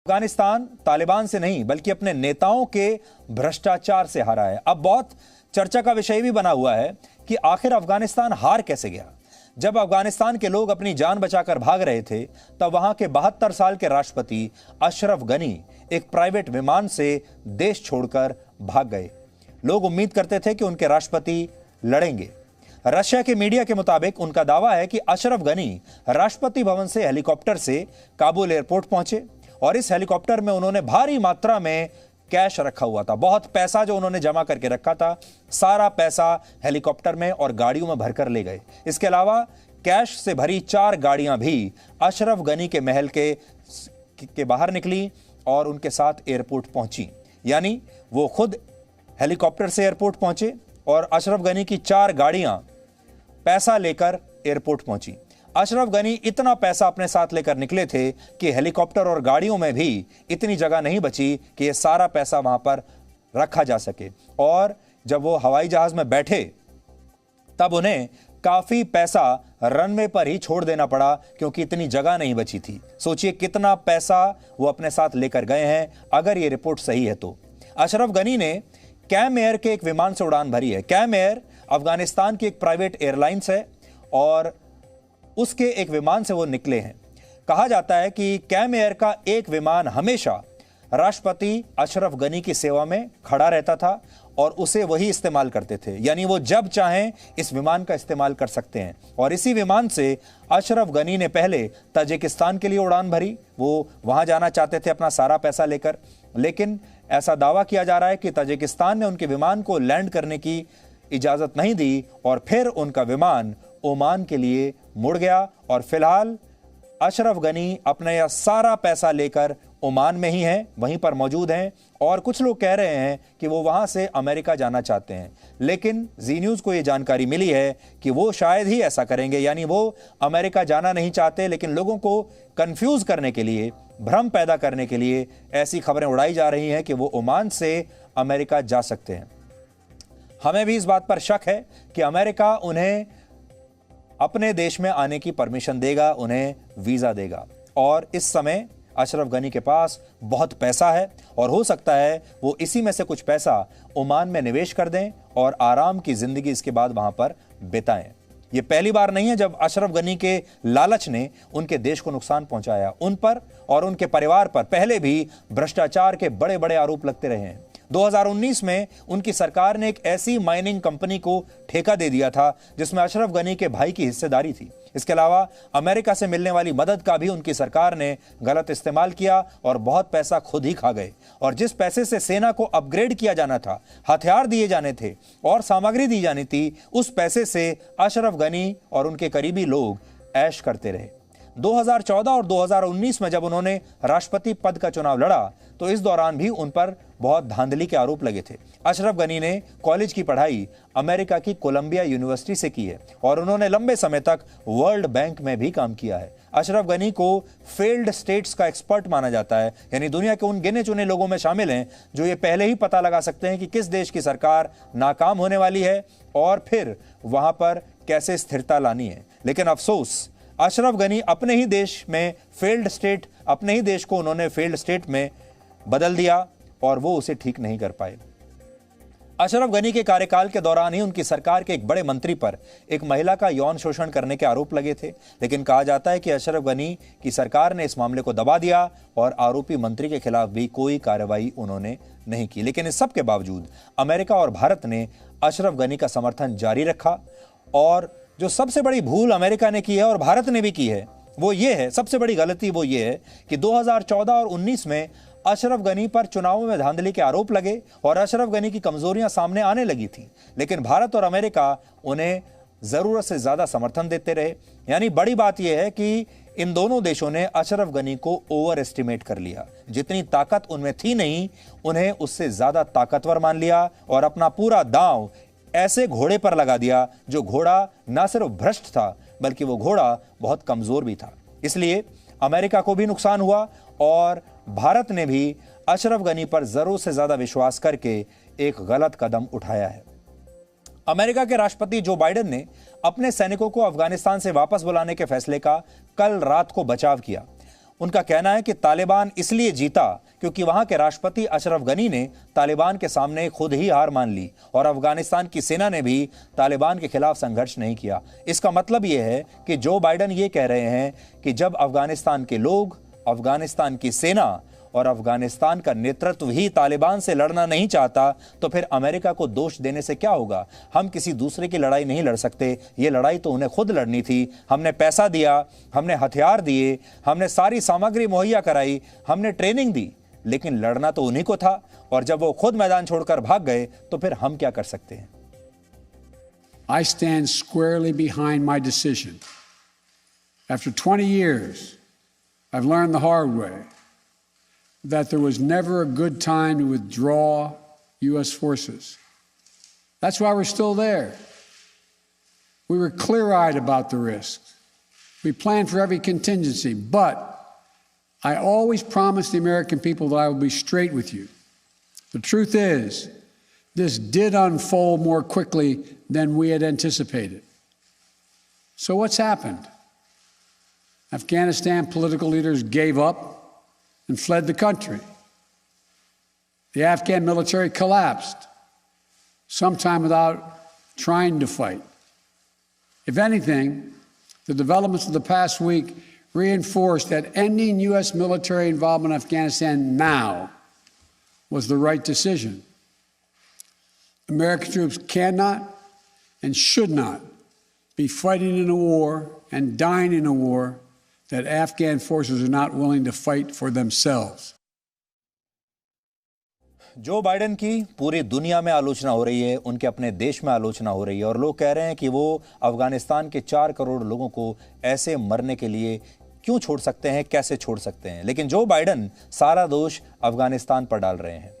अफगानिस्तान तालिबान से नहीं बल्कि अपने नेताओं के भ्रष्टाचार से हारा है। अब बहुत चर्चा का विषय भी बना हुआ है कि आखिर अफगानिस्तान हार कैसे गया। जब अफगानिस्तान के लोग अपनी जान बचाकर भाग रहे थे तब वहां के 72 साल के राष्ट्रपति अशरफ गनी एक प्राइवेट विमान से देश छोड़कर भाग गए। लोग उम्मीद करते थे कि उनके राष्ट्रपति लड़ेंगे। रशिया के मीडिया के मुताबिक उनका दावा है कि अशरफ गनी राष्ट्रपति भवन से हेलीकॉप्टर से काबुल एयरपोर्ट पहुंचे और इस हेलीकॉप्टर में उन्होंने भारी मात्रा में कैश रखा हुआ था। बहुत पैसा जो उन्होंने जमा करके रखा था, सारा पैसा हेलीकॉप्टर में और गाड़ियों में भरकर ले गए। इसके अलावा कैश से भरी 4 गाड़ियां भी अशरफ गनी के महल के बाहर निकली और उनके साथ एयरपोर्ट पहुंची। यानी वो खुद हेलीकॉप्टर से एयरपोर्ट पहुंचे और अशरफ गनी की 4 गाड़ियां पैसा लेकर एयरपोर्ट पहुंची। अशरफ गनी इतना पैसा अपने साथ लेकर निकले थे कि हेलीकॉप्टर और गाड़ियों में भी इतनी जगह नहीं बची कि यह सारा पैसा वहां पर रखा जा सके। और जब वो हवाई जहाज में बैठे तब उन्हें काफी पैसा रनवे पर ही छोड़ देना पड़ा क्योंकि इतनी जगह नहीं बची थी। सोचिए कितना पैसा वो अपने साथ लेकर गए हैं अगर ये रिपोर्ट सही है तो। अशरफ गनी ने कैम एयर के एक विमान से उड़ान भरी है। कैम एयर अफगानिस्तान की एक प्राइवेट एयरलाइंस है और उसके एक विमान से वो निकले हैं। कहा जाता है कि कैम एयर का एक विमान हमेशा राष्ट्रपति अशरफ गनी की सेवा में खड़ा रहता था और उसे वही इस्तेमाल करते थे। यानी वो जब चाहें इस विमान का इस्तेमाल कर सकते हैं। और इसी विमान से अशरफ गनी ने पहले ताजिकिस्तान के लिए उड़ान भरी। वो वहां जाना चाहते थे अपना सारा पैसा लेकर, लेकिन ऐसा दावा किया जा रहा है कि ताजिकिस्तान ने उनके विमान को लैंड करने की इजाजत नहीं दी और फिर उनका विमान ओमान के लिए मुड़ गया। और फिलहाल अशरफ गनी अपना यह सारा पैसा लेकर ओमान में ही हैं, वहीं पर मौजूद हैं। और कुछ लोग कह रहे हैं कि वो वहां से अमेरिका जाना चाहते हैं, लेकिन जी न्यूज़ को ये जानकारी मिली है कि वो शायद ही ऐसा करेंगे। यानी वो अमेरिका जाना नहीं चाहते, लेकिन लोगों को कंफ्यूज करने के लिए, भ्रम पैदा करने के लिए ऐसी खबरें उड़ाई जा रही हैं कि वो ओमान से अमेरिका जा सकते हैं। हमें भी इस बात पर शक है कि अमेरिका उन्हें अपने देश में आने की परमिशन देगा, उन्हें वीजा देगा। और इस समय अशरफ गनी के पास बहुत पैसा है और हो सकता है वो इसी में से कुछ पैसा ओमान में निवेश कर दें और आराम की जिंदगी इसके बाद वहां पर बिताएं। ये पहली बार नहीं है जब अशरफ गनी के लालच ने उनके देश को नुकसान पहुंचाया। उन पर और उनके परिवार पर पहले भी भ्रष्टाचार के बड़े बड़े आरोप लगते रहे हैं। 2019 में उनकी सरकार ने एक ऐसी माइनिंग कंपनी को ठेका दे दिया था जिसमें अशरफ गनी के भाई की हिस्सेदारी थी। इसके अलावा अमेरिका से मिलने वाली मदद का भी उनकी सरकार ने गलत इस्तेमाल किया और बहुत पैसा खुद ही खा गए। और जिस पैसे से सेना को अपग्रेड किया जाना था, हथियार दिए जाने थे और सामग्री दी जानी थी, उस पैसे से अशरफ गनी और उनके करीबी लोग ऐश करते रहे। 2014 और 2019 में जब उन्होंने राष्ट्रपति पद का चुनाव लड़ा तो इस दौरान भी उन पर बहुत धांधली के आरोप लगे थे। अशरफ गनी ने कॉलेज की पढ़ाई अमेरिका की कोलंबिया यूनिवर्सिटी से की है और उन्होंने लंबे समय तक वर्ल्ड बैंक में भी काम किया है। अशरफ गनी को फेल्ड स्टेट्स का एक्सपर्ट माना जाता है, यानी दुनिया के उन गिने चुने लोगों में शामिल हैं जो ये पहले ही पता लगा सकते हैं कि किस देश की सरकार नाकाम होने वाली है और फिर वहां पर कैसे स्थिरता लानी है। लेकिन अफसोस, अशरफ गनी अपने ही देश में फेल्ड स्टेट, अपने ही देश को उन्होंने फेल्ड स्टेट में बदल दिया और वो उसे ठीक नहीं कर पाए। अशरफ गनी के कार्यकाल के दौरान ही उनकी सरकार के एक बड़े मंत्री पर एक महिला का यौन शोषण करने के आरोप लगे थे, लेकिन कहा जाता है कि अशरफ गनी की सरकार ने इस मामले को दबा दिया और आरोपी मंत्री के खिलाफ भी कोई कार्रवाई उन्होंने नहीं की। लेकिन इस सब के बावजूद अमेरिका और भारत ने अशरफ गनी का समर्थन जारी रखा। और जो सबसे बड़ी भूल अमेरिका ने की है और भारत ने भी की है वो ये है, सबसे बड़ी गलती वो ये है कि 2014 और 19 में अशरफ गनी पर चुनावों में धांधली के आरोप लगे और अशरफ गनी की कमजोरियां सामने आने लगी थी, लेकिन भारत और अमेरिका उन्हें जरूरत से ज्यादा समर्थन देते रहे। यानी बड़ी बात यह है कि इन दोनों देशों ने अशरफ गनी को ओवर एस्टिमेट कर लिया। जितनी ताकत उनमें थी नहीं, उन्हें उससे ज्यादा ताकतवर मान लिया और अपना पूरा दांव ऐसे घोड़े पर लगा दिया जो घोड़ा ना सिर्फ भ्रष्ट था बल्कि वो घोड़ा बहुत कमजोर भी था। इसलिए अमेरिका को भी नुकसान हुआ और भारत ने भी अशरफ गनी पर जरूरत से ज्यादा विश्वास करके एक गलत कदम उठाया है। अमेरिका के राष्ट्रपति जो बाइडेन ने अपने सैनिकों को अफगानिस्तान से वापस बुलाने के फैसले का कल रात को बचाव किया। उनका कहना है कि तालिबान इसलिए जीता क्योंकि वहां के राष्ट्रपति अशरफ गनी ने तालिबान के सामने खुद ही हार मान ली और अफगानिस्तान की सेना ने भी तालिबान के खिलाफ संघर्ष नहीं किया। इसका मतलब यह है कि जो बाइडेन ये कह रहे हैं कि जब अफगानिस्तान के लोग, अफगानिस्तान की सेना और अफगानिस्तान का नेतृत्व ही तालिबान से लड़ना नहीं चाहता तो फिर अमेरिका को दोष देने से क्या होगा। हम किसी दूसरे की लड़ाई नहीं लड़ सकते, ये लड़ाई तो उन्हें खुद लड़नी थी। हमने पैसा दिया, हमने हथियार दिए, हमने सारी सामग्री मुहैया कराई, हमने ट्रेनिंग दी, लेकिन लड़ना तो उन्हीं को था और जब वो खुद मैदान छोड़कर भाग गए तो फिर हम क्या कर सकते हैं। I stand squarely behind my decision. After 20 years, I've learned the hard way that there was never a good time to withdraw U.S. forces. That's why we're still there. We were clear-eyed about the risks. We planned for every contingency, but I always promised the American people that I would be straight with you. The truth is, this did unfold more quickly than we had anticipated. So what's happened? Afghanistan political leaders gave up and fled the country. The Afghan military collapsed, sometime without trying to fight. If anything, the developments of the past week reinforced that ending U.S. military involvement in Afghanistan now was the right decision. American troops cannot and should not be fighting in a war and dying in a war that Afghan forces are not willing to fight for themselves. Joe Biden की पूरी दुनिया में आलोचना हो रही है, उनके अपने देश में आलोचना हो रही है और लोग कह रहे हैं कि वो अफगानिस्तान के 4 करोड़ लोगों को ऐसे मरने के लिए क्यों छोड़ सकते हैं, कैसे छोड़ सकते हैं। लेकिन जो बाइडेन सारा दोष अफगानिस्तान पर डाल रहे हैं।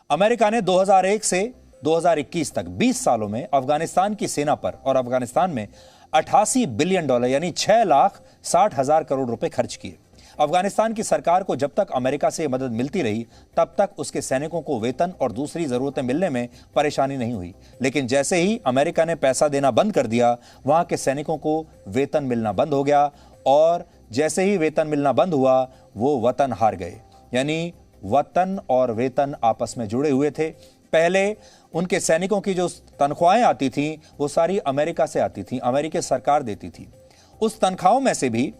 अमेरिका ने 2001 से 2021 तक 20 सालों में अफगानिस्तान की सेना पर और अफगानिस्तान में $88 बिलियन यानी 6,60,000 करोड़ रुपए खर्च किए। अफगानिस्तान की सरकार को जब तक अमेरिका से मदद मिलती रही तब तक उसके सैनिकों को वेतन और दूसरी जरूरतें मिलने में परेशानी नहीं हुई, लेकिन जैसे ही अमेरिका ने पैसा देना बंद कर दिया, वहां के सैनिकों को वेतन मिलना बंद हो गया और जैसे ही वेतन मिलना बंद हुआ वो वतन हार गए। यानी वतन और वेतन आपस में जुड़े हुए थे। पहले उनके सैनिकों की जो तनख्वाहें आती थी वो सारी अमेरिका से आती थी, अमेरिकी सरकार देती थी। उस तनख्वाहों में से भी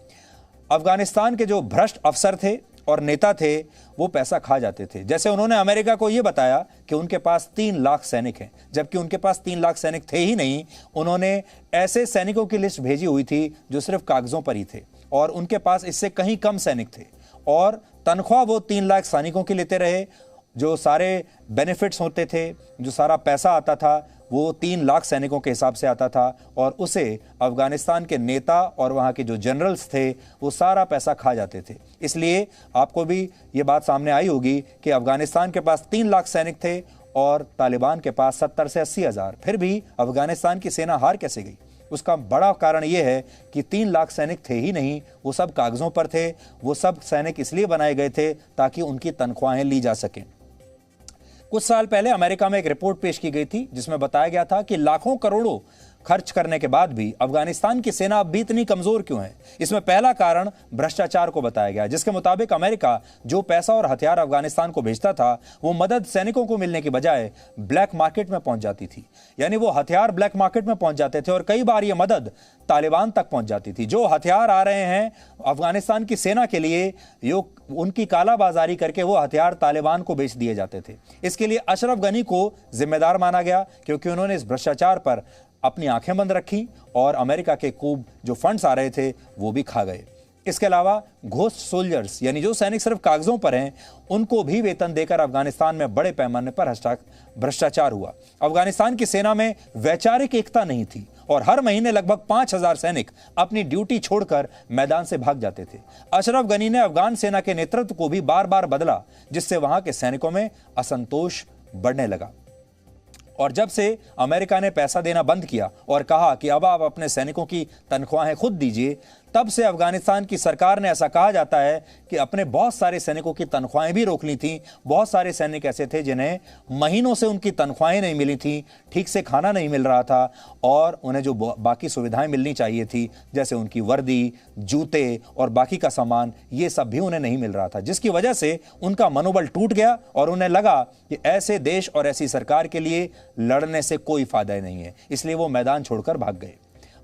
अफगानिस्तान के जो भ्रष्ट अफसर थे और नेता थे वो पैसा खा जाते थे। जैसे उन्होंने अमेरिका को यह बताया कि उनके पास 3 लाख सैनिक हैं, जबकि उनके पास 3 लाख सैनिक थे ही नहीं। उन्होंने ऐसे सैनिकों की लिस्ट भेजी हुई थी जो सिर्फ कागजों पर ही थे और उनके पास इससे कहीं कम सैनिक थे और तनख्वाह वो 3 लाख सैनिकों की लेते रहे। जो सारे बेनिफिट्स होते थे, जो सारा पैसा आता था वो 3 लाख सैनिकों के हिसाब से आता था और उसे अफगानिस्तान के नेता और वहाँ के जो जनरल्स थे वो सारा पैसा खा जाते थे। इसलिए आपको भी ये बात सामने आई होगी कि अफगानिस्तान के पास 3 लाख सैनिक थे और तालिबान के पास 70 से 80 हज़ार। फिर भी अफगानिस्तान की सेना हार कैसे गई? उसका बड़ा कारण यह है कि 3 लाख सैनिक थे ही नहीं, वो सब कागजों पर थे। वो सब सैनिक इसलिए बनाए गए थे ताकि उनकी तनख्वाहें ली जा सकें। कुछ साल पहले अमेरिका में एक रिपोर्ट पेश की गई थी जिसमें बताया गया था कि लाखों करोड़ों खर्च करने के बाद भी अफगानिस्तान की सेना अब भी इतनी कमजोर क्यों है। इसमें पहला कारण भ्रष्टाचार को बताया गया, जिसके मुताबिक अमेरिका जो पैसा और हथियार अफगानिस्तान को भेजता था वो मदद सैनिकों को मिलने की बजाय ब्लैक मार्केट में पहुंच जाती थी। यानी वो हथियार ब्लैक मार्केट में पहुंच जाते थे और कई बार ये मदद तालिबान तक पहुंच जाती थी। जो हथियार आ रहे हैं अफगानिस्तान की सेना के लिए, उनकी कालाबाजारी करके वो हथियार तालिबान को बेच दिए जाते थे। इसके लिए अशरफ गनी को जिम्मेदार माना गया क्योंकि उन्होंने इस भ्रष्टाचार पर अपनी आंखें बंद रखी और अमेरिका के खूब जो फंड्स आ रहे थे वो भी खा गए। इसके अलावा घोस्ट सोल्जर्स यानी जो सैनिक सिर्फ कागजों पर हैं, उनको भी वेतन देकर अफगानिस्तान में बड़े पैमाने पर भ्रष्टाचार हुआ। अफगानिस्तान की सेना में वैचारिक एकता नहीं थी और हर महीने लगभग 5,000 सैनिक अपनी ड्यूटी छोड़कर मैदान से भाग जाते थे। अशरफ गनी ने अफगान सेना के नेतृत्व को भी बार बार बदला, जिससे वहां के सैनिकों में असंतोष बढ़ने लगा। और जब से अमेरिका ने पैसा देना बंद किया और कहा कि अब आप अपने सैनिकों की तनख्वाहें खुद दीजिए, तब से अफगानिस्तान की सरकार ने, ऐसा कहा जाता है कि अपने बहुत सारे सैनिकों की तनख्वाहें भी रोक ली थी। बहुत सारे सैनिक ऐसे थे जिन्हें महीनों से उनकी तनख्वाहें नहीं मिली थी, ठीक से खाना नहीं मिल रहा था और उन्हें जो बाकी सुविधाएं मिलनी चाहिए थी, जैसे उनकी वर्दी, जूते और बाकी का सामान, ये सब भी उन्हें नहीं मिल रहा था, जिसकी वजह से उनका मनोबल टूट गया और उन्हें लगा कि ऐसे देश और ऐसी सरकार के लिए लड़ने से कोई फायदा नहीं है, इसलिए वो मैदान छोड़कर भाग गए।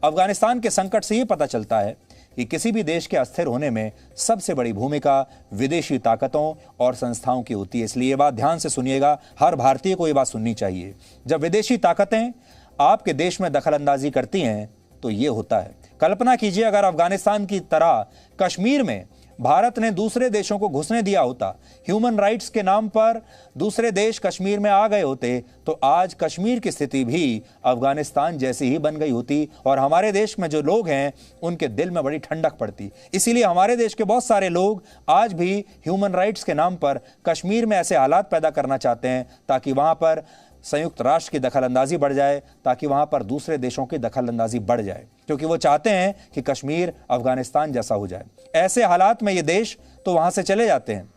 अफगानिस्तान के संकट से यह पता चलता है कि किसी भी देश के अस्थिर होने में सबसे बड़ी भूमिका विदेशी ताकतों और संस्थाओं की होती है। इसलिए ये बात ध्यान से सुनिएगा, हर भारतीय को ये बात सुननी चाहिए। जब विदेशी ताकतें आपके देश में दखलंदाजी करती हैं तो ये होता है। कल्पना कीजिए अगर अफगानिस्तान की तरह कश्मीर में भारत ने दूसरे देशों को घुसने दिया होता, ह्यूमन राइट्स के नाम पर दूसरे देश कश्मीर में आ गए होते, तो आज कश्मीर की स्थिति भी अफगानिस्तान जैसी ही बन गई होती और हमारे देश में जो लोग हैं उनके दिल में बड़ी ठंडक पड़ती। इसीलिए हमारे देश के बहुत सारे लोग आज भी ह्यूमन राइट्स के नाम पर कश्मीर में ऐसे हालात पैदा करना चाहते हैं ताकि वहां पर संयुक्त राष्ट्र की दखलंदाजी बढ़ जाए, ताकि वहां पर दूसरे देशों की दखलंदाजी बढ़ जाए, क्योंकि वो चाहते हैं कि कश्मीर अफगानिस्तान जैसा हो जाए। ऐसे हालात में ये देश तो वहां से चले जाते हैं,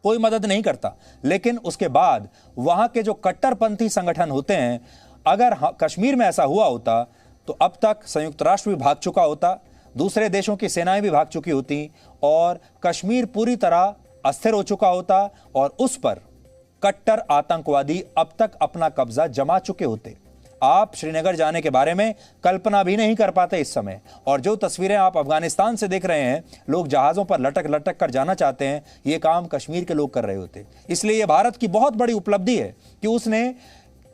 कोई मदद नहीं करता, लेकिन उसके बाद वहां के जो कट्टरपंथी संगठन होते हैं, अगर कश्मीर में ऐसा हुआ होता तो अब तक संयुक्त राष्ट्र भी भाग चुका होता, दूसरे देशों की सेनाएं भी भाग चुकी होती और कश्मीर पूरी तरह अस्थिर हो चुका होता और उस पर कट्टर आतंकवादी अब तक अपना कब्जा जमा चुके होते। आप श्रीनगर जाने के बारे में कल्पना भी नहीं कर पाते इस समय, और जो तस्वीरें आप अफगानिस्तान से देख रहे हैं, लोग जहाजों पर लटक लटक कर जाना चाहते हैं, ये काम कश्मीर के लोग कर रहे होते। इसलिए यह भारत की बहुत बड़ी उपलब्धि है कि उसने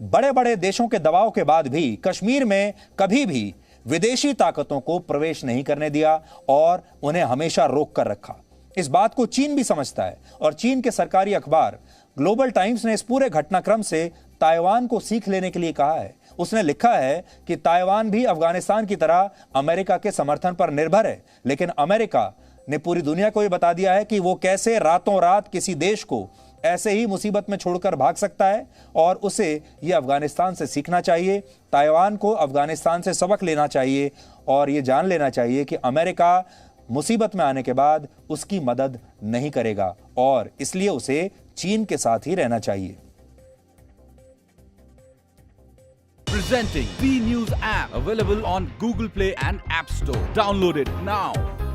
बड़े बड़े देशों के दबाव के बाद भी कश्मीर में कभी भी विदेशी ताकतों को प्रवेश नहीं करने दिया और उन्हें हमेशा रोक कर रखा। इस बात को चीन भी समझता है और चीन के सरकारी अखबार ग्लोबल टाइम्स ने इस पूरे घटनाक्रम से ताइवान को सीख लेने के लिए कहा है। उसने लिखा है कि ताइवान भी अफगानिस्तान की तरह अमेरिका के समर्थन पर निर्भर है, लेकिन अमेरिका ने पूरी दुनिया को यह बता दिया है कि वो कैसे रातों रात किसी देश को ऐसे ही मुसीबत में छोड़कर भाग सकता है और उसे यह अफगानिस्तान से सीखना चाहिए। ताइवान को अफगानिस्तान से सबक लेना चाहिए और यह जान लेना चाहिए कि अमेरिका मुसीबत में आने के बाद उसकी मदद नहीं करेगा और इसलिए उसे चीन के साथ ही रहना चाहिए। Presenting B News app available on Google Play and App Store. Download it now.